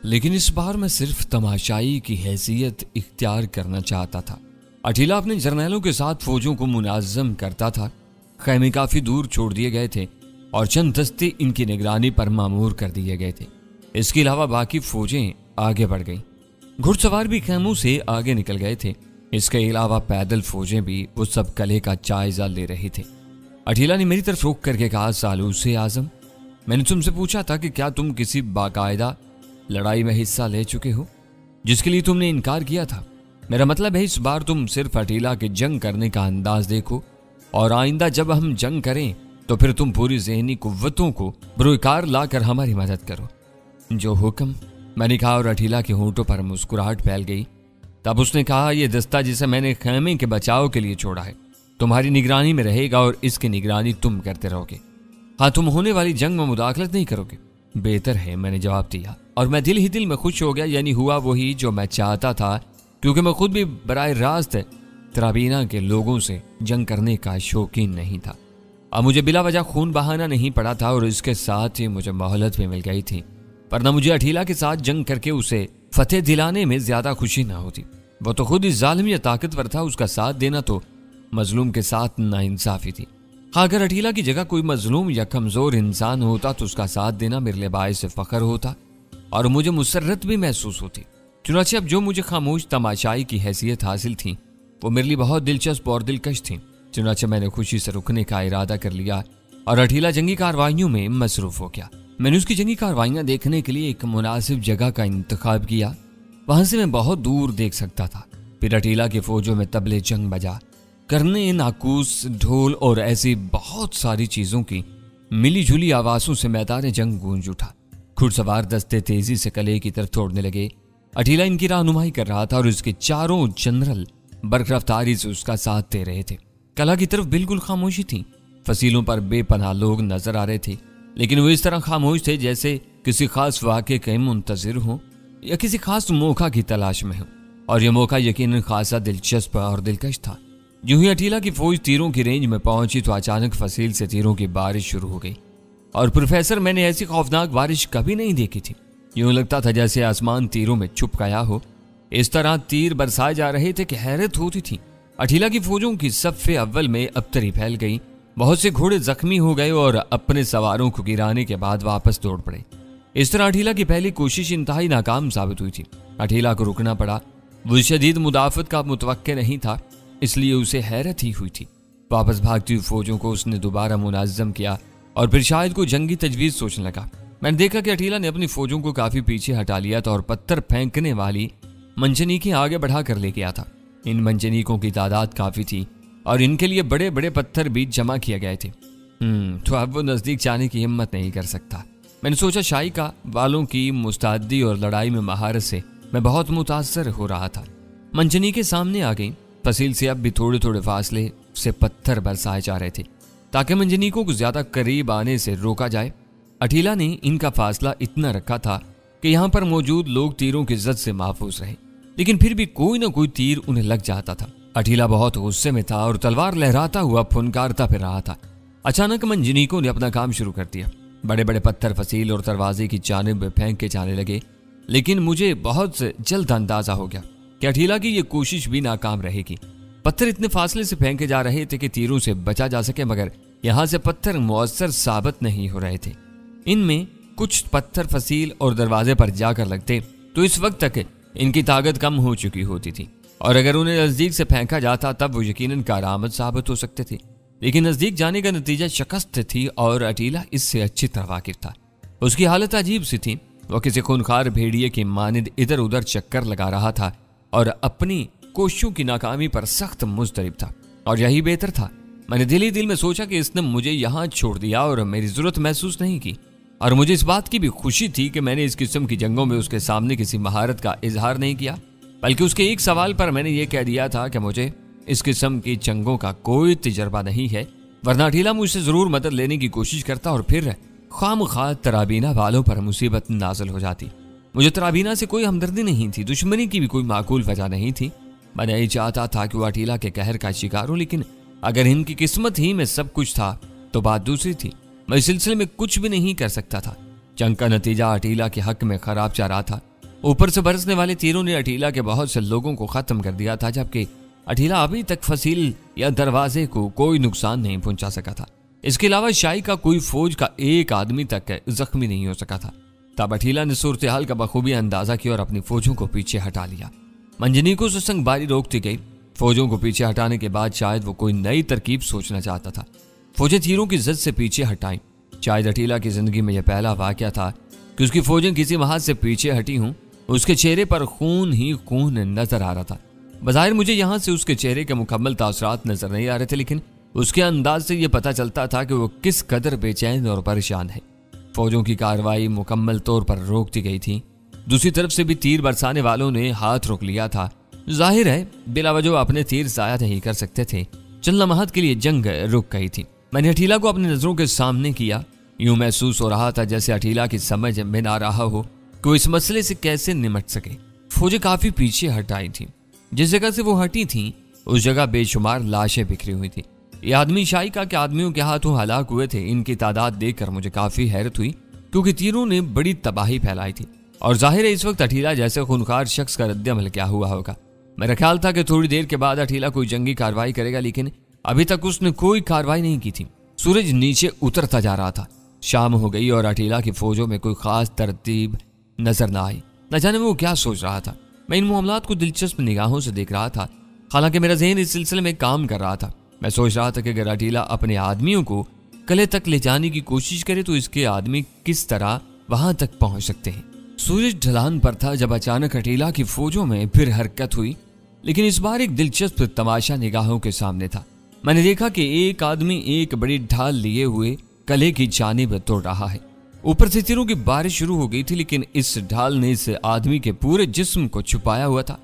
लेकिन इस बार मैं सिर्फ तमाशाई की हैसियत इख्तियार करना चाहता था। अठीला अपने जर्नैलों के साथ फौजों को मुनाज़्ज़म करता था। खैमे काफ़ी दूर छोड़ दिए गए थे और चंद दस्ते इनकी निगरानी पर मामूर कर दिए गए थे। इसके अलावा बाकी फौजें आगे बढ़ गईं। घुड़सवार भी खैमों से आगे निकल गए थे। इसके अलावा पैदल फौजें भी उस सब कले का जायजा ले रही थे। अठीला ने मेरी तरफ रोक करके कहा, सालूसे आजम, मैंने तुमसे पूछा था कि क्या तुम किसी बाकायदा लड़ाई में हिस्सा ले चुके हो जिसके लिए तुमने इनकार किया था। मेरा मतलब है इस बार तुम सिर्फ अठीला के जंग करने का अंदाज देखो और आइंदा जब हम जंग करें तो फिर तुम पूरी ज़हनी कुव्वतों को बरोकार ला कर हमारी मदद करो। जो हुक्म, मैंने कहा और अठीला के होंठों पर मुस्कुराहट फैल गई। तब उसने कहा, यह दस्ता जिसे मैंने खैमे के बचाव के लिए छोड़ा है तुम्हारी निगरानी में रहेगा और इसकी निगरानी तुम करते रहोगे। हाँ, तुम होने वाली जंग में मुदाखलत नहीं करोगे। बेहतर है, मैंने जवाब दिया और मैं दिल ही दिल में खुश हो गया। यानी हुआ वही जो मैं चाहता था, क्योंकि मैं खुद भी बराह रास्त तराबीना के लोगों से जंग करने का शौकीन नहीं था। अब मुझे बिला वजह खून बहाना नहीं पड़ा था और इसके साथ ही मुझे मोहलत भी मिल गई थी। पर न मुझे अठीला के साथ जंग करके उसे फतेह दिलाने में ज्यादा खुशी ना होती। वो तो खुद ही जालिम या ताकतवर था, उसका साथ देना तो मजलूम के साथ नाइंसाफी थी। हाँ, अगर अठीला की जगह कोई मजलूम या कमजोर इंसान होता तो उसका साथ देना मेरे लिए बाइस फख्र होता और मुझे मुसर्रत भी महसूस होती। चुनांचे अब जो मुझे खामोश तमाशाई की हैसियत हासिल थी वो मेरे लिए बहुत दिलचस्प और दिलकश थी। चुनांचे मैंने खुशी से रुकने का इरादा कर लिया और अठीला जंगी कार्रवाइयों में मसरूफ हो गया। मैंने उसकी जंगी कार्रवाइयां देखने के लिए एक मुनासिब जगह का इंतखाब किया। वहां से मैं बहुत दूर देख सकता था। फिर अठीला की फौजों में तबले जंग बजा करने, नाकूस, ढोल और ऐसी बहुत सारी चीजों की मिली जुली आवाजों से मैदान जंग गूंज उठा। घुड़सवार दस्ते तेजी से कले की तरफ तोड़ने लगे। अठीला इनकी रहनुमाई कर रहा था और इसके चारों जनरल बरकरफ्तारी से उसका साथ दे रहे थे। कला की तरफ बिल्कुल खामोशी थी। फसीलों पर बेपनाह लोग नजर आ रहे थे, लेकिन वो इस तरह खामोश थे जैसे किसी खास वाक़े के मुंतजिर हों या किसी खास मौका की तलाश में हो। और यह मौका यकीनन खासा दिलचस्प और दिलकश था। यूं ही अठीला की फौज तीरों की रेंज में पहुंची तो अचानक फसील से तीरों की बारिश शुरू हो गई। और प्रोफेसर, मैंने ऐसी खौफनाक बारिश कभी नहीं देखी थी। यूं लगता था जैसे आसमान तीरों में छुप गया हो। इस तरह तीर बरसाए जा रहे थे कि हैरत होती थी। अठीला की फौजों की सफ़े अव्वल में अबतरी फैल गई। बहुत से घोड़े जख्मी हो गए और अपने सवारों को गिराने के बाद वापस दौड़ पड़े। इस तरह अठीला की पहली कोशिश इंतहाई नाकाम साबित हुई थी। अठीला को रुकना पड़ा। वो शदीद मुदाफत का मुतवक्के नहीं था, इसलिए उसे हैरत ही हुई थी। वापस भागती हुई फौजों को उसने दोबारा मुनाज़्ज़म किया और फिर शायद कोई जंगी तजवीज़ सोचने लगा। मैंने देखा कि अठीला ने अपनी फौजों को काफ़ी पीछे हटा लिया था और पत्थर फेंकने वाली मंजनीकें आगे बढ़ा कर ले गया था। इन मंजनीकों की तादाद काफ़ी थी और इनके लिए बड़े बड़े पत्थर भी जमा किए गए थे। तो अब वो नज़दीक जाने की हिम्मत नहीं कर सकता। मैंने सोचा शाइका वालों की मुस्तादी और लड़ाई में महारत से मैं बहुत मुतासर हो रहा था। मंजनीकें सामने आ गई। फसील से अब भी थोड़े थोड़े फासले से पत्थर बरसाए जा रहे थे ताकि मंजनीकों को ज्यादा करीब आने से रोका जाए। अठीला ने इनका फासला इतना रखा था कि यहाँ पर मौजूद लोग तीरों की जद से महफूज रहे, लेकिन फिर भी कोई ना कोई तीर उन्हें लग जाता था। अठीला बहुत गुस्से में था और तलवार लहराता हुआ फुनकारता फिर रहा था। अचानक मंजनीकों ने अपना काम शुरू कर दिया। बड़े बड़े पत्थर फसील और दरवाजे की जानिब फेंक के जाने लगे, लेकिन मुझे बहुत जल्द अंदाजा हो गया कि अठीला की ये कोशिश भी नाकाम रहेगी। पत्थर इतने फासले से फेंके जा रहे थे कि तीरों से बचा जा सके, मगर यहाँ से पत्थर मुअस्सर साबित नहीं हो रहे थे। इनमें कुछ पत्थर फसील और दरवाजे पर जाकर लगते तो इस वक्त तक इनकी ताकत कम हो चुकी होती थी और अगर उन्हें नजदीक से फेंका जाता तब वो यकीनन कारामद साबित हो सकते थे। लेकिन नजदीक जाने का नतीजा शिकस्त थी और अठीला इससे अच्छी तरह वाकिफ था। उसकी हालत अजीब सी थी। वो किसी खूनखार भेड़िए की मानिंद इधर उधर चक्कर लगा रहा था और अपनी कोशिशों की नाकामी पर सख्त मुस्तरिब था और यही बेहतर था। मैंने दिल ही दिल में सोचा कि इसने मुझे यहाँ छोड़ दिया और मेरी जरूरत महसूस नहीं की। और मुझे इस बात की भी खुशी थी कि मैंने इस किस्म की जंगों में उसके सामने किसी महारत का इजहार नहीं किया, बल्कि उसके एक सवाल पर मैंने ये कह दिया था कि मुझे इस किस्म की जंगों का कोई तजर्बा नहीं है, वरना अठीला मुझसे जरूर मदद लेने की कोशिश करता और फिर खामखा तराबीना वालों पर मुसीबत नाज़िल हो जाती। मुझे तराबीना से कोई हमदर्दी नहीं थी, दुश्मनी की भी कोई माकूल वजह नहीं थी। मैं यही चाहता था कि वो अठीला के कहर का शिकार हो, लेकिन अगर इनकी किस्मत ही में सब कुछ था तो बात दूसरी थी। मैं इस सिलसिले में कुछ भी नहीं कर सकता था। जंग का नतीजा अठीला के हक में खराब जा रहा था। ऊपर से बरसने वाले तीरों ने अठीला के बहुत से लोगों को खत्म कर दिया था, जबकि अठीला अभी तक फसील या दरवाजे को कोई नुकसान नहीं पहुंचा सका था। इसके अलावा शाही का कोई फौज का एक आदमी तक जख्मी नहीं हो सका था। तब अठीला ने सूरत हाल का बखूबी अंदाजा किया और अपनी फौजों को पीछे हटा लिया। मंजनीकों से संगबारी रोकती गई। फौजों को पीछे हटाने के बाद शायद वो कोई नई तरकीब सोचना चाहता था। फौजें तीरों की जद से पीछे हटाई। शायद अठीला की जिंदगी में यह पहला वाकया था कि उसकी फौजें किसी वहां से पीछे हटी हूं। उसके चेहरे पर खून ही खून नजर आ रहा था। बज़ाहिर मुझे यहां से उसके चेहरे के मुकम्मल तासरात नजर नहीं आ रहे थे, लेकिन उसके अंदाज से यह पता चलता था कि वो किस कदर बेचैन और परेशान है। फौजों की कार्रवाई मुकम्मल तौर पर रोक दी गई थी। दूसरी तरफ से भी तीर बरसाने वालों ने हाथ रोक लिया था। जाहिर है बिलावजह अपने तीर जाया नहीं कर सकते थे। चंद लम्हात के लिए जंग रुक गई थी। मैंने अठीला को अपनी नजरों के सामने किया। यूं महसूस हो रहा था जैसे अठीला की समझ में ना रहा हो कि वो इस मसले से कैसे निमट सके। फौजें काफी पीछे हट आई थी। जिस जगह से वो हटी थी उस जगह बेशुमार लाशें बिखरी हुई थी। ये आदमी शाही का के आदमियों के हाथों हलाक हुए थे। इनकी तादाद देखकर मुझे काफी हैरत हुई, क्योंकि तीरों ने बड़ी तबाही फैलाई थी और जाहिर है इस वक्त अठीला जैसे खूनखार शख्स का रद्द-ए-अमल क्या हुआ होगा। मेरा ख्याल था कि थोड़ी देर के बाद अठीला कोई जंगी कार्रवाई करेगा, लेकिन अभी तक उसने कोई कार्रवाई नहीं की थी। सूरज नीचे उतरता जा रहा था। शाम हो गई और अठीला की फौजों में कोई खास तरतीब नजर न आई। न जाने वो क्या सोच रहा था। मैं इन मामलात को दिलचस्प निगाहों से देख रहा था। हालांकि मेरा ज़हन इस सिलसिले में काम कर रहा था। मैं सोच रहा था कि अगर अठीला अपने आदमियों को किले तक ले जाने की कोशिश करे तो इसके आदमी किस तरह वहां तक पहुंच सकते हैं। सूरज ढलान पर था जब अचानक अठीला की फौजों में फिर हरकत हुई, लेकिन इस बार एक दिलचस्प तमाशा निगाहों के सामने था। मैंने देखा कि एक आदमी एक बड़ी ढाल लिए हुए किले की जानिब तोड़ रहा है। ऊपर से तीरों की बारिश शुरू हो गई थी, लेकिन इस ढाल ने इस आदमी के पूरे जिस्म को छुपाया हुआ था।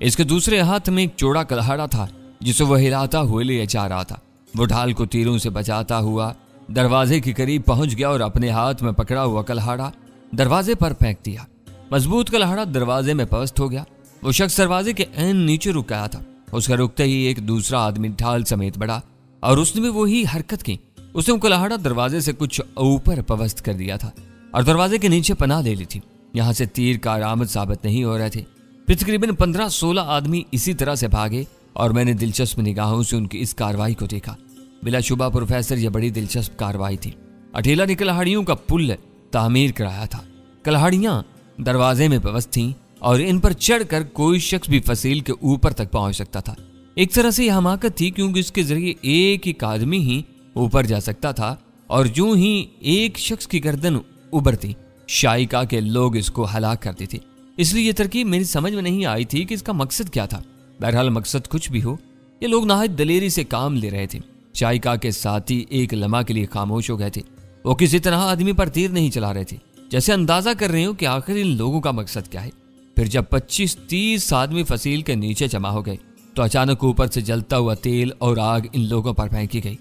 इसके दूसरे हाथ में एक चौड़ा कलहाड़ा था जिसे वह हिलाता हुए ले जा रहा था। वो ढाल को तीरों से बचाता हुआ दरवाजे के करीब पहुंच गया और अपने हाथ में पकड़ा हुआ कलहाड़ा दरवाजे पर फेंक दिया। मजबूत कलहाड़ा दरवाजे में पस्त हो गया। वो शख्स दरवाजे के ऐन नीचे रुक गया था। उसका रुकते ही एक दूसरा आदमी ढाल समेत बढ़ा और उसने भी वही हरकत की। उसने वो कलहाड़ा दरवाजे से कुछ ऊपर पवस्त कर दिया था और दरवाजे के नीचे पनाह ले ली थी। यहाँ से तीर कारआमद साबित नहीं हो रहे थे। फिर तकरीबन 15-16 आदमी इसी तरह से भागे और मैंने दिलचस्प निगाहों से उनकी इस कार्रवाई को देखा। बिलाशुबा प्रोफेसर, यह बड़ी दिलचस्प कार्रवाई थी। अठीला ने कलहाड़ियों का पुल तामीर कराया था। कलहाड़ियां दरवाजे में पवस्त थीं और इन पर चढ़कर कोई शख्स भी फसील के ऊपर तक पहुंच सकता था। एक तरह से यह हमाकत थी, क्योंकि इसके जरिए एक ही आदमी ही ऊपर जा सकता था और यूं ही एक शख्स की गर्दन उभरती शाइका के लोग इसको हलाक करते थे। इसलिए यह तरकीब मेरी समझ में नहीं आई थी कि इसका मकसद क्या था। बहरहाल मकसद कुछ भी हो, ये लोग नहायत दलेरी से काम ले रहे थे। शाइका के साथी एक लम्हा के लिए खामोश हो गए थे। वो किसी तरह आदमी पर तीर नहीं चला रहे थे, जैसे अंदाजा कर रहे हो कि आखिर इन लोगों का मकसद क्या है। फिर जब 25-30 आदमी फसील के नीचे जमा हो गए तो अचानक ऊपर से जलता हुआ तेल और आग इन लोगों पर फेंकी गई।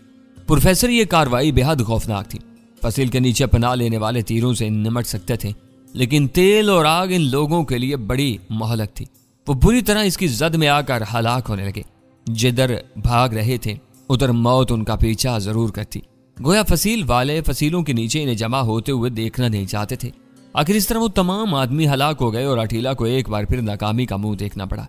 प्रोफेसर, ये कार्रवाई बेहद खौफनाक थी। फसील के नीचे पनाह लेने वाले तीरों से निमट सकते थे, लेकिन तेल और आग इन लोगों के लिए बड़ी मोहलक थी। वो बुरी तरह इसकी जद में आकर हलाक होने लगे। जिधर भाग रहे थे उधर मौत उनका पीछा जरूर करती। गोया फसील वाले फसीलों के नीचे इन्हें जमा होते हुए देखना नहीं चाहते थे। आखिर इस तरह वो तमाम आदमी हलाक हो गए और अठीला को एक बार फिर नाकामी का मुंह देखना पड़ा।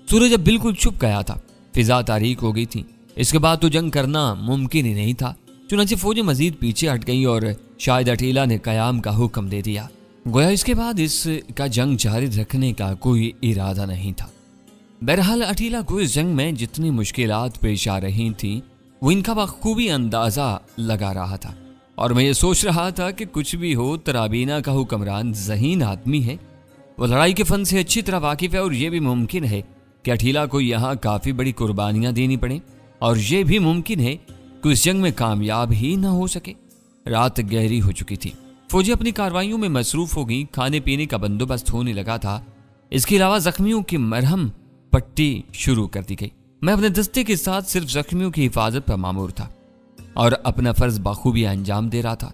सूरज अब बिल्कुल छुप गया था। फिजा तारीक हो गई थी। इसके बाद तो जंग करना मुमकिन ही नहीं था। चुनांचे फौजें मजीद पीछे हट गई और शायद अठीला ने कयाम का हुक्म दे दिया। गोया इसके बाद इसका जंग जारी रखने का कोई इरादा नहीं था। बहरहाल अठीला को इस जंग में जितनी मुश्किलात पेश आ रही थी वो इनका बखूबी अंदाजा लगा रहा था। और मैं ये सोच रहा था कि कुछ भी हो, तराबीना का हुक्मरान ज़हीन आदमी है। वो लड़ाई के फन से अच्छी तरह वाकिफ है और ये भी मुमकिन है कि अठीला को यहाँ काफ़ी बड़ी कुर्बानियाँ देनी पड़े और ये भी मुमकिन है कि इस जंग में कामयाब ही ना हो सके। रात गहरी हो चुकी थी। फौजी अपनी कार्रवाइयों में मसरूफ हो गई। खाने पीने का बंदोबस्त होने लगा था। इसके अलावा जख्मियों की मरहम पट्टी शुरू कर दी गई। मैं अपने दस्ते के साथ सिर्फ जख्मियों की हिफाजत पर मामूर था और अपना फर्ज बखूबी अंजाम दे रहा था।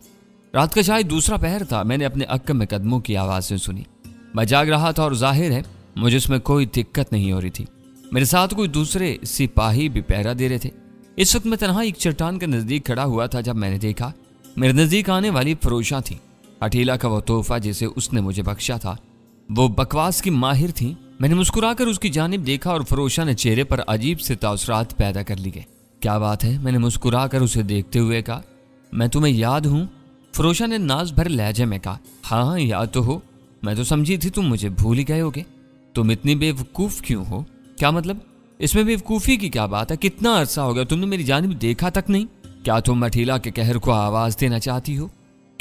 रात का शायद दूसरा पहर था। मैंने अपने अक्क में कदमों की आवाज़ें सुनी। मैं जाग रहा था और जाहिर है मुझे इसमें कोई दिक्कत नहीं हो रही थी। मेरे साथ कोई दूसरे सिपाही भी पहरा दे रहे थे। इस वक्त मैं तनहा एक चट्टान के नज़दीक खड़ा हुआ था जब मैंने देखा मेरे नज़दीक आने वाली फरोशा थी। अठीला का वो तोहफा जिसे उसने मुझे बख्शा था। वो बकवास की माहिर थी। मैंने मुस्कुराकर उसकी जानिब देखा और फरोशा ने चेहरे पर अजीब से तासुरात पैदा कर लिए। क्या बात है? मैंने मुस्कुराकर उसे देखते हुए कहा। मैं तुम्हें याद हूँ? फरोशा ने नाज भर लहजे में कहा। हाँ याद तो हो, मैं तो समझी थी तुम मुझे भूल ही गए होगे। तुम इतनी बेवकूफ़ क्यों हो? क्या मतलब? इसमें बेवकूफ़ी की क्या बात है? कितना अरसा हो गया तुमने मेरी जानिब देखा तक नहीं। क्या तुम अठीला के कहर को आवाज़ देना चाहती हो?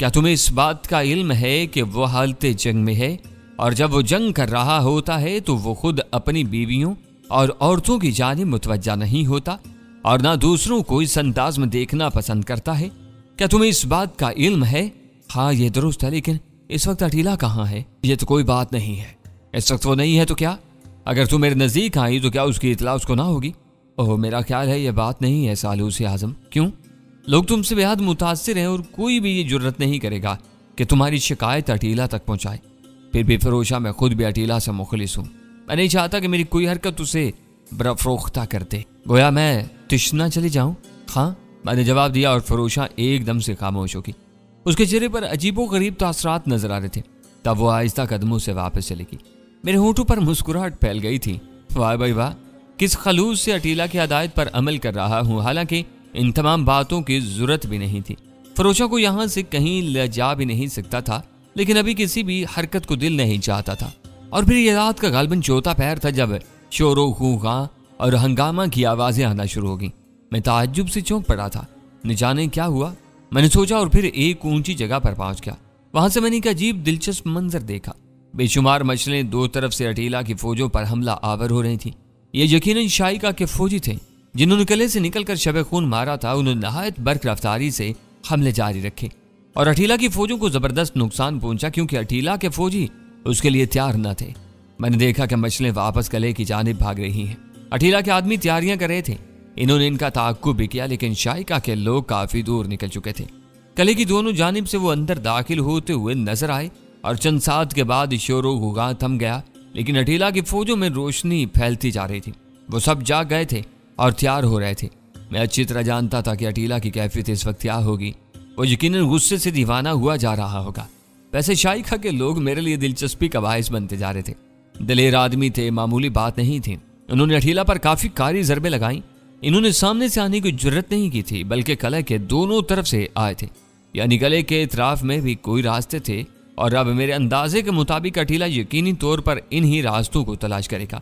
क्या तुम्हें इस बात का इल्म है कि वो हालते जंग में है और जब वो जंग कर रहा होता है तो वो खुद अपनी बीवियों और औरतों की जानिब मुतवज्जा नहीं होता और ना दूसरों को इस अंदाज में देखना पसंद करता है? क्या तुम्हें इस बात का इल्म है? हाँ ये दुरुस्त है, लेकिन इस वक्त अठीला कहाँ है? ये तो कोई बात नहीं है। इस वक्त वो नहीं है तो क्या? अगर तुम मेरे नज़दीक आई तो क्या उसकी इतला उसको ना होगी? ओह मेरा ख्याल है ये बात नहीं है सालूस आज़म। क्यों? लोग तुमसे बेहद मुतासिर हैं और कोई भी ये जुर्रत नहीं करेगा कि तुम्हारी शिकायत अठीला तक पहुँचाए। फिर भी फरोशा मैं खुद भी अठीला से मुखलिस हूँ। मैं नहीं चाहता कि मेरी कोई हरकत उसे बरफरोख्ता कर दे, गोया मैं तिश्ना चली जाऊँ। हाँ मैंने जवाब दिया और फरोशा एकदम से खामोश होगी। उसके चेहरे पर अजीबो गरीब तासरात नजर आ रहे थे। तब वो आहिस्ता कदमों से वापस चली गई। मेरे होंठों पर मुस्कुराहट फैल गई थी। वाह भाई वाह, किस खलूस से अठीला की हदायत पर अमल कर रहा हूँ। हालांकि इन तमाम बातों की जरूरत भी नहीं थी। फरोशा को यहाँ से कहीं ले जा भी नहीं सकता था, लेकिन अभी किसी भी हरकत को दिल नहीं चाहता था। और फिर ये रात का गालबन चौथा पैर था जब शोरो खूखा और हंगामा की आवाजें आना शुरू हो गई। मैं ताज्जुब से चौंक पड़ा था। न जाने क्या हुआ, मैंने सोचा और फिर एक ऊंची जगह पर पहुंच गया। वहां से मैंने एक अजीब दिलचस्प मंजर देखा। बेशुमार मछलियां दो तरफ से अठीला की फौजों पर हमला आवर हो रही थी। ये यकीनन शाइका के फौजी थे जिन्होंने किले से निकलकर शब खून मारा था। उन्होंने नहायत बर्क रफ्तारी से हमले जारी रखे और अठीला की फौजों को जबरदस्त नुकसान पहुंचा, क्योंकि अठीला के फौजी उसके लिए तैयार न थे। मैंने देखा कि मछलियां वापस किले की जानिब भाग रही हैं। अठीला के आदमी तैयारियां कर रहे थे। इन्होंने इनका ताक्कुब भी किया, लेकिन शाइका के लोग काफी दूर निकल चुके थे। किले की दोनों जानिब से वो अंदर दाखिल होते हुए नजर आए और चंद साथ के बाद शोरो गुगा थम गया, लेकिन अठीला की फौजों में रोशनी फैलती जा रही थी। वो सब जाग गए थे और तैयार हो रहे थे। मैं अच्छी तरह जानता था कि अठीला की कैफियत इस वक्त क्या होगी। वो यकीनन गुस्से से दीवाना हुआ जा रहा होगा। वैसे शाइका के लोग मेरे लिए दिलचस्पी का बायस बनते जा रहे थे। दिलेर आदमी थे, मामूली बात नहीं थी। उन्होंने अठीला पर काफी कारी ज़रबे लगाई। इन्होंने सामने से आने की जुर्रत नहीं की थी, बल्कि किले के दोनों तरफ से आए थे, यानी किले के इतराफ में भी कोई रास्ते थे। और अब मेरे अंदाजे के मुताबिक अठीला यकीनी तौर पर इन्हीं रास्तों को तलाश करेगा।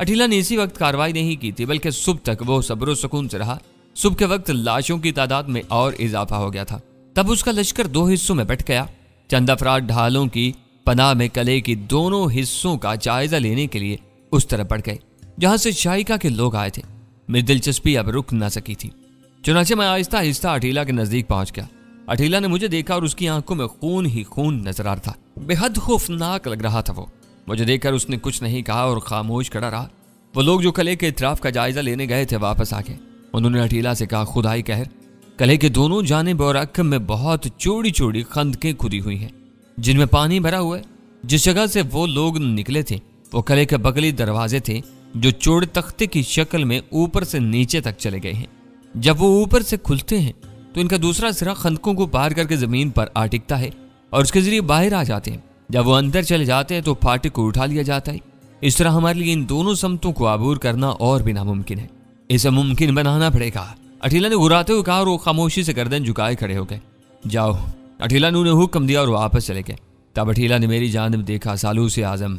अठीला ने इसी वक्त कार्रवाई नहीं की थी, बल्कि सुबह तक वो सब्र सुकून से रहा। सुबह के वक्त लाशों की तादाद में और इजाफा हो गया था। तब उसका लश्कर दो हिस्सों में बट गया। चंद अफराद ढालों की पनाह में किले की दोनों हिस्सों का जायजा लेने के लिए उस तरफ बढ़ गए जहां से शाइका के लोग आए थे। मेरी दिलचस्पी अब रुक न सकी थी, चुनाचे मैं आहिस्ता आहिस्ता अठीला के नजदीक पहुंच गया। अठीला ने मुझे देखा और उसकी आंखों में खून ही खून नजर आ रहा था। बेहद खौफनाक लग रहा था वो। मुझे देखकर उसने कुछ नहीं कहा और खामोश खड़ा रहा। वो लोग जो किले के इतराफ का जायजा लेने गए थे वापस आ गए। उन्होंने अठीला से कहा, खुदाई कहर, किले के दोनों जानिब और अक्म में बहुत चौड़ी चौड़ी खंदकें खुदी हुई हैं जिनमें पानी भरा हुआ है। जिस जगह से वो लोग निकले थे वो किले के बगली दरवाजे थे जो चौड़े तख्ते की शक्ल में ऊपर से नीचे तक चले गए हैं। जब वो ऊपर से खुलते हैं तो इनका दूसरा सिरा खंदकों को पार करके जमीन पर आ टिकता है और उसके जरिए बाहर आ जाते हैं। जब वो अंदर चले जाते हैं तो फाटक को उठा लिया जाता है। इस तरह हमारे लिए इन दोनों समतों को आबूर करना और भी नामुमकिन है। इसे मुमकिन बनाना पड़ेगा, अठीला ने घुराते हुए कहा और वो खामोशी से गर्दन झुकाए खड़े हो गए। जाओ, अठीला ने उन्हें हुक्म दिया और वापस चले गए। तब अठीला ने मेरी जानिब देखा। सालूस आज़म,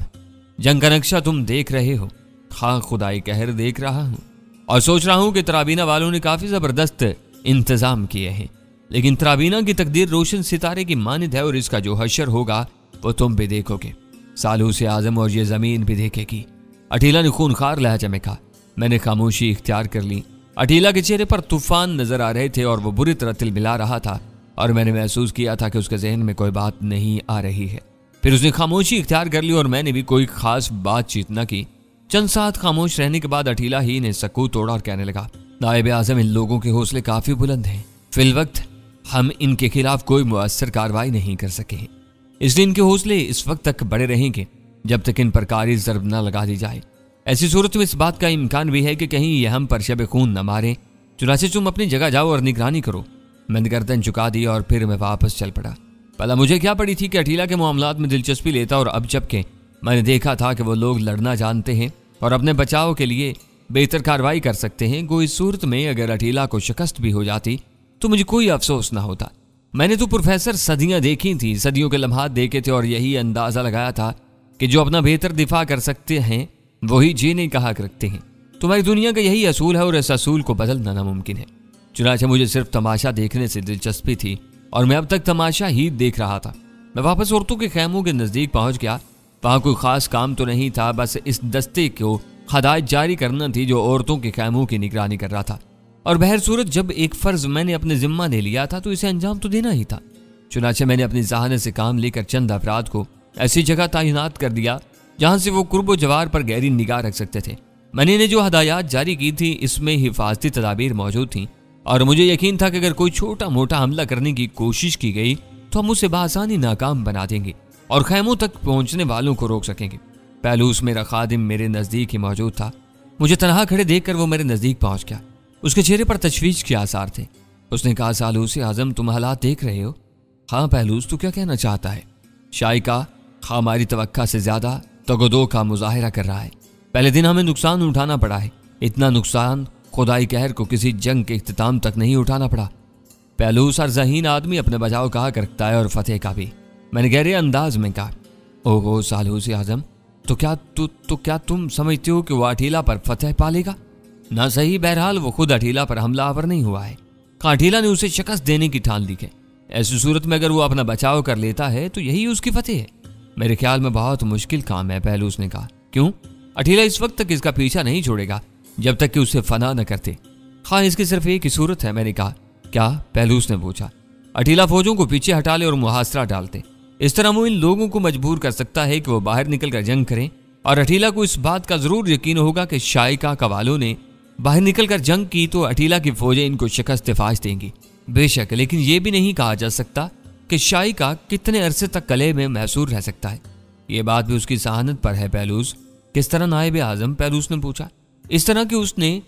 जंग का नक्शा तुम देख रहे हो? हाँ खुदाई कहर देख रहा हूँ और सोच रहा हूँ कि तराबीना वालों ने काफी जबरदस्त इंतजाम किए हैं, लेकिन तराबीना की तकदीर रोशन सितारे की मानिद है और इसका जो हशर होगा वो तुम भी देखोगे, सालूस आज़म, और ये जमीन भी देखेगी। अठीला ने खूनखार लहजे में कहा। मैंने खामोशी इख्तियार कर ली। अठीला के चेहरे पर तूफान नजर आ रहे थे और वो बुरी तरह तिलमिला रहा था और मैंने महसूस किया था कि उसके जहन में कोई बात नहीं आ रही है। फिर उसने खामोशी इख्तियार कर ली और मैंने भी कोई खास बातचीत न की। चंद साथ खामोश रहने के बाद अठीला ही ने सकूत तोड़ा और कहने लगा, नायब आज़म, इन लोगों के हौसले काफी बुलंद हैं। फिल वक्त हम इनके खिलाफ कोई मुअस्सर कार्रवाई नहीं कर सके, इसलिए इनके हौसले इस वक्त तक बड़े रहेंगे जब तक इन पर कारी ज़रब न लगा दी जाए। ऐसी सूरत में इस बात का इम्कान भी है कि कहीं ये हम पर शब खून न मारे। चुनाचे तुम अपनी जगह जाओ और निगरानी करो। मैंने गर्दन झुका दी और फिर मैं वापस चल पड़ा। भला मुझे क्या पड़ी थी कि अठीला के मामलात में दिलचस्पी लेता और अब जबकि मैंने देखा था कि वो लोग लड़ना जानते हैं और अपने बचाव के लिए बेहतर कार्रवाई कर सकते हैं। गो इस सूरत में अगर अठीला को शिकस्त भी हो जाती तो मुझे कोई अफसोस ना होता। मैंने तो प्रोफेसर सदियां देखी थी, सदियों के लम्हात देखे थे और यही अंदाजा लगाया था कि जो अपना बेहतर दिफा कर सकते हैं वही जीने का हक रखते हैं। तुम्हारी दुनिया का यही असूल है और इस असूल को बदलना नामुमकिन है। चुनाचे मुझे सिर्फ तमाशा देखने से दिलचस्पी थी और मैं अब तक तमाशा ही देख रहा था। मैं वापस औरतों के खैमों के नज़दीक पहुंच गया। वहां कोई खास काम तो नहीं था, बस इस दस्ते को हदायत जारी करना थी जो औरतों के खैमों की निगरानी कर रहा था। और बहर सूरत जब एक फ़र्ज मैंने अपने जिम्मा ले लिया था तो इसे अंजाम तो देना ही था। चुनाचे मैंने अपनी जहानत से काम लेकर चंद अफराद को ऐसी जगह तैनात कर दिया जहां से वो कुर्बो जवार पर गहरी निगाह रख सकते थे। मैंने इन्हें जो हदायत जारी की थी इसमें हिफाजती तदाबीर मौजूद थी और मुझे यकीन था कि अगर कोई छोटा मोटा हमला करने की कोशिश की गई तो हम उसे बआसानी नाकाम बना देंगे और खैमों तक पहुंचने वालों को रोक सकेंगे। पहलूस मेरा खादिम मेरे नज़दीक ही मौजूद था। मुझे तनहा खड़े देखकर वो मेरे नज़दीक पहुंच गया। उसके चेहरे पर तशवीश के आसार थे। उसने कहा, सालूस आज़म, तुम हालात देख रहे हो? हाँ पहलूस, तू क्या कहना चाहता है? शाइका हमारी तवक्का से ज़्यादा तगदो का मुजाहिरा कर रहा है। पहले दिन हमें नुकसान उठाना पड़ा है। इतना नुकसान खुदाई कहर को किसी जंग के इख्तिताम तक नहीं उठाना पड़ा। पहलूस और ज़हीन आदमी अपने बचाव का हक रखता है और फतेह का भी। मैंने गहरे अंदाज में कहा, ओहो सालूस आज़म, तो क्या तुम समझते हो कि वह अठीला पर फतेह पालेगा? ना सही, बहरहाल वो खुद अठीला पर हमलावर नहीं हुआ है। अठीला ने उसे शिकस्त देने की ठान ली है। ऐसी सूरत में अगर वो अपना बचाव कर लेता है तो यही उसकी फतेह है। मेरे ख्याल में बहुत मुश्किल काम है, पहलूस ने कहा। क्यों? अठीला इस वक्त तक इसका पीछा नहीं छोड़ेगा जब तक कि उसे फना न करते। हाँ, इसकी सिर्फ एक ही सूरत है, मैंने कहा। क्या? पहलूस ने पूछा। अठीला फौजों को पीछे हटा ले और मुहासरा डालते। इस तरह वो इन लोगों को मजबूर कर सकता है कि वो बाहर निकलकर जंग करें और अठीला को इस बात का जरूर यकीन होगा कि शाइका कवालों ने बाहर निकलकर जंग की तो अठीला की फौजें इनको शिकस्त फाश देंगी। बेशक, लेकिन यह भी नहीं कहा जा सकता कि शाइका कितने अरसे तक कले में महसूर रह सकता है। ये बात भी उसकी सहानत पर है। पहलूस, किस तरह नायब आजम? पहलूस ने पूछा। इस तरह कि उसने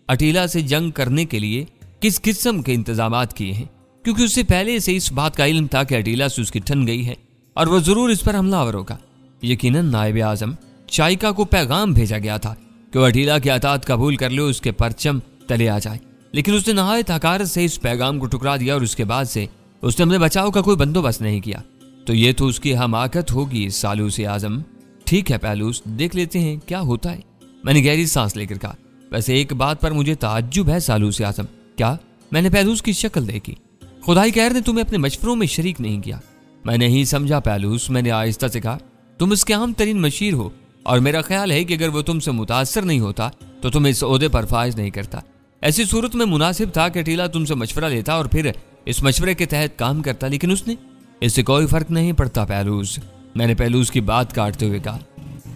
अठीला से जंग करने के लिए किस किस्म के इंतजामात किए हैं, क्योंकि उससे पहले से इस बात का इल्म था कि अठीला से उसकी ठन गई है और वह जरूर इस पर हमलावर होगा। यकीनन नायब आजम, शाइका को पैगाम भेजा गया था कि वह अठीला की अतात कबूल कर ले, उसके परचम तले आ जाए, लेकिन उसने नहायत हकारत से इस पैगाम को टुकरा दिया और उसके बाद से उसने अपने बचाव का कोई बंदोबस्त नहीं किया। तो ये तो उसकी हमाकत होगी सालूस आजम। ठीक है पहलूस, देख लेते हैं क्या होता है। मैंने गहरी सांस लेकर कहा। वैसे एक बात पर मुझे ताज्जुब है सालूस आजम। क्या? मैंने पहलूस की शक्ल देखी। खुदाई कहर ने तुम्हें अपने मशवरों में शरीक नहीं किया? मैं नहीं समझा पहलूस, मैंने आहिस्ता से कहा। तुम इसके आम तरीन मशीर हो और मेरा ख्याल है कि अगर वो तुमसे मुतासर नहीं होता तो तुम इस ओहदे पर फायज नहीं करता। ऐसी सूरत में मुनासिब था कि अठीला तुमसे मशवरा लेता और फिर इस मशवरे के तहत काम करता, लेकिन उसने इससे कोई फर्क नहीं पड़ता पहलूस। मैंने पहलूस की बात काटते हुए कहा।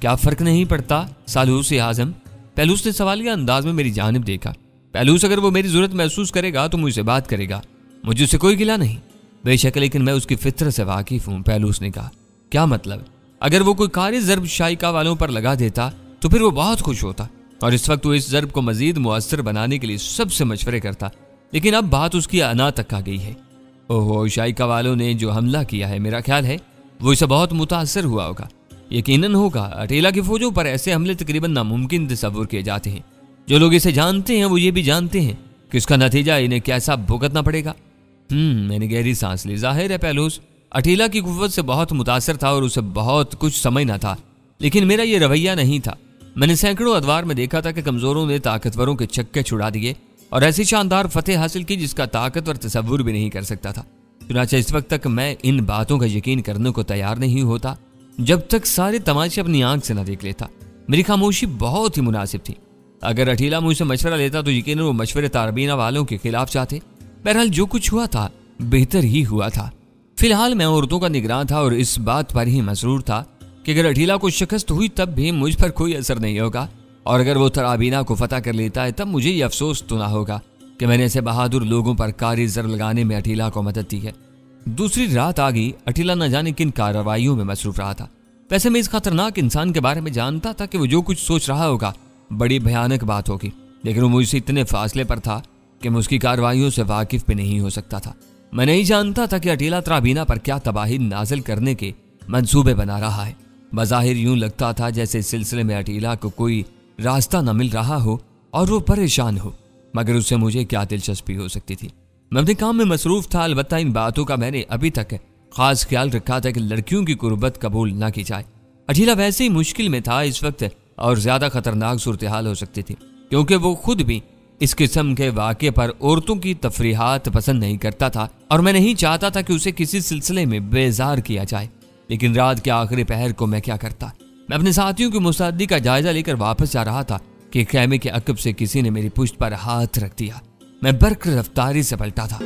क्या फर्क नहीं पड़ता सालूस आजम? पहलूस ने सवालिया अंदाज में मेरी जानिब देखा। पहलूस, अगर वो मेरी जरूरत महसूस करेगा तो मुझसे बात करेगा, मुझे उससे कोई गिला नहीं। बेशक, लेकिन मैं उसकी फितर से वाकिफ हूँ, पहलूस ने कहा। क्या मतलब? अगर वो कोई कारी ज़र्ब शाइका वालों पर लगा देता तो फिर वो बहुत खुश होता और इस वक्त वो इस ज़र्ब को मजीद मुअस्सर बनाने के लिए सबसे मशवरे करता, लेकिन अब बात उसकी अना तक आ गई है। ओहो, शाइका वालों ने जो हमला किया है, मेरा ख्याल है वो इसे बहुत मुतासर हुआ होगा। यकीनन होगा। अठीला की फौजों पर ऐसे हमले तकरीबन नामुमकिन तस्वुर किए जाते हैं। जो लोग इसे जानते हैं वो ये भी जानते हैं कि इसका नतीजा इन्हें कैसा भुगतना पड़ेगा। मैंने गहरी सांस ली। जाहिर है पहलूस अठीला की कुव्वत से बहुत मुतासर था और उसे बहुत कुछ समझना था, लेकिन मेरा ये रवैया नहीं था। मैंने सैकड़ों अदवार में देखा था कि कमजोरों ने ताकतवरों के छक्के छुड़ा दिए और ऐसी शानदार फतेह हासिल की जिसका ताकतवर तसव्वुर भी नहीं कर सकता था। चुनांचे इस वक्त तक मैं इन बातों का यकीन करने को तैयार नहीं होता जब तक सारे तमाशे अपनी आंख से न देख लेता। मेरी खामोशी बहुत ही मुनासिब थी। अगर अठीला मुझसे मशवरा लेता तो यकीनन वो मशवरे तारबीना वालों के खिलाफ चाहते। बहरहाल जो कुछ हुआ था बेहतर ही हुआ था। फिलहाल मैं औरतों का निगरान था और इस बात पर ही मसरूर था कि अगर अठीला को शिकस्त हुई तब भी मुझ पर कोई असर नहीं होगा, और अगर वो तराबीना को फतह कर लेता है तब मुझे ये अफसोस तो ना होगा कि मैंने ऐसे बहादुर लोगों पर कारी जर लगाने में अठीला को मदद दी है। दूसरी रात आ गई। अठीला न जाने किन कार्रवाइयों में मसरूफ रहा था। वैसे मैं इस खतरनाक इंसान के बारे में जानता था कि वो जो कुछ सोच रहा होगा बड़ी भयानक बात होगी, लेकिन वो मुझसे इतने फासले पर था कि मैं उसकी कार्रवाइयों से वाकिफ भी नहीं हो सकता था। मैं नहीं जानता था कि अठीला तराबीना पर क्या तबाही नाजिल करने के मंसूबे बना रहा है। बज़ाहिर यूं लगता था जैसे इस सिलसिले में अटीला को कोई रास्ता न मिल रहा हो और वो परेशान हो, मगर उससे मुझे क्या दिलचस्पी हो सकती थी। मैं अपने काम में मसरूफ था। अलबत्ता इन बातों का मैंने अभी तक खास ख्याल रखा था कि लड़कियों की कुर्बत कबूल ना की जाए। अटीला वैसे ही मुश्किल में था इस वक्त, और ज्यादा खतरनाक सूरत हाल हो सकती थी, क्योंकि वो खुद भी इस किस्म के वाक़े पर औरतों की तफरीहात पसंद नहीं करता था, और मैं नहीं चाहता था कि उसे किसी सिलसिले में बेजार किया जाए। लेकिन रात के आखिरी पहर को मैं क्या करता। मैं अपने साथियों की मुस्तैदी का जायजा लेकर वापस जा रहा था कि खैमे के अकब से किसी ने मेरी पुश्त पर हाथ रख दिया। मैं बर्क रफ्तारी से पलटा था।